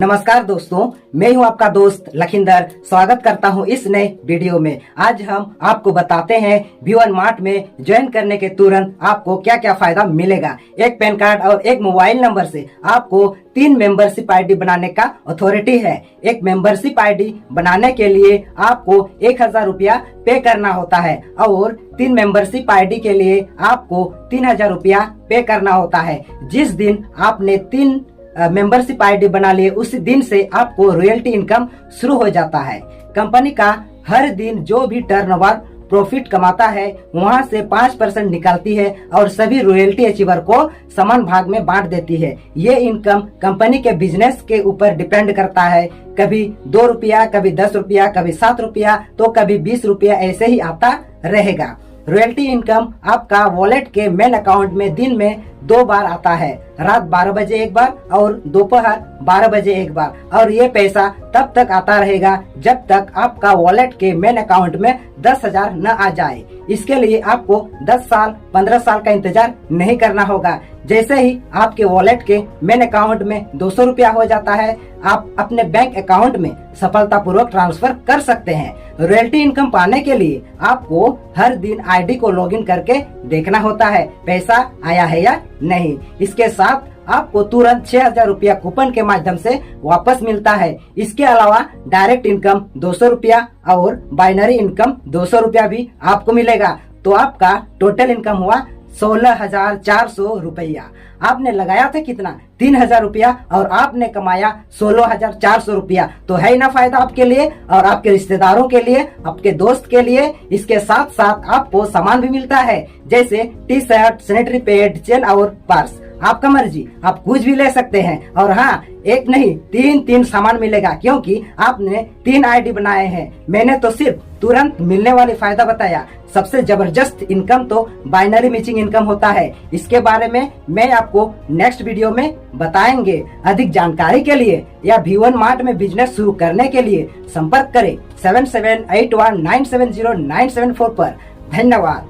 नमस्कार दोस्तों, मैं हूं आपका दोस्त लखिंदर। स्वागत करता हूं इस नए वीडियो में। आज हम आपको बताते हैं V1 मार्ट में ज्वाइन करने के तुरंत आपको क्या क्या फायदा मिलेगा। एक पैन कार्ड और एक मोबाइल नंबर से आपको 3 मेंबरशिप आईडी बनाने का अथॉरिटी है। एक मेंबरशिप आईडी बनाने के लिए आपको 1000 रुपया पे करना होता है और 3 मेंबरशिप आईडी के लिए आपको 3000 रुपया पे करना होता है। जिस दिन आपने 3 मेंबरशिप आईडी बना लिए उस दिन से आपको रॉयल्टी इनकम शुरू हो जाता है। कंपनी का हर दिन जो भी टर्नओवर प्रॉफिट कमाता है वहां से 5% निकालती है और सभी रॉयल्टी अचीवर को समान भाग में बांट देती है। ये इनकम कंपनी के बिजनेस के ऊपर डिपेंड करता है। कभी 2 रुपया, कभी 10 रुपया, कभी 7 रुपया, तो कभी 20 रुपया ऐसे ही आता रहेगा। रॉयल्टी इनकम आपका वॉलेट के मेन अकाउंट में दिन में 2 बार आता है, रात 12 बजे एक बार और दोपहर 12 बजे एक बार। और ये पैसा तब तक आता रहेगा जब तक आपका वॉलेट के मेन अकाउंट में 10,000 न आ जाए। इसके लिए आपको 10 साल 15 साल का इंतजार नहीं करना होगा। जैसे ही आपके वॉलेट के मेन अकाउंट में 200 रुपया हो जाता है, आप अपने बैंक अकाउंट में सफलतापूर्वक ट्रांसफर कर सकते हैं। रॉयल्टी इनकम पाने के लिए आपको हर दिन आईडी को लॉगिन करके देखना होता है पैसा आया है या नहीं। इसके साथ आपको तुरंत 6000 रुपया कूपन के माध्यम से वापस मिलता है। इसके अलावा डायरेक्ट इनकम 200 रुपया और बाइनरी इनकम 200 रुपया भी आपको मिलेगा। तो आपका टोटल इनकम हुआ 16,400 रुपया। आपने लगाया था कितना? 3000 रुपया और आपने कमाया 16,400 रुपया। तो है ना फायदा आपके लिए और आपके रिश्तेदारों के लिए, आपके दोस्त के लिए। इसके साथ साथ आपको सामान भी मिलता है, जैसे T shirt, sanitary pad, chain और पर्स। आपका मर्जी, आप कुछ भी ले सकते हैं। और हाँ, एक नहीं 3 सामान मिलेगा, क्योंकि आपने 3 आईडी बनाए हैं। मैंने तो सिर्फ तुरंत मिलने वाली फायदा बताया। सबसे जबरदस्त इनकम तो बाइनरी मैचिंग इनकम होता है। इसके बारे में मैं आपको नेक्स्ट वीडियो में बताएंगे। अधिक जानकारी के लिए या V1 मार्ट में बिजनेस शुरू करने के लिए संपर्क करें 7781970974 पर। धन्यवाद।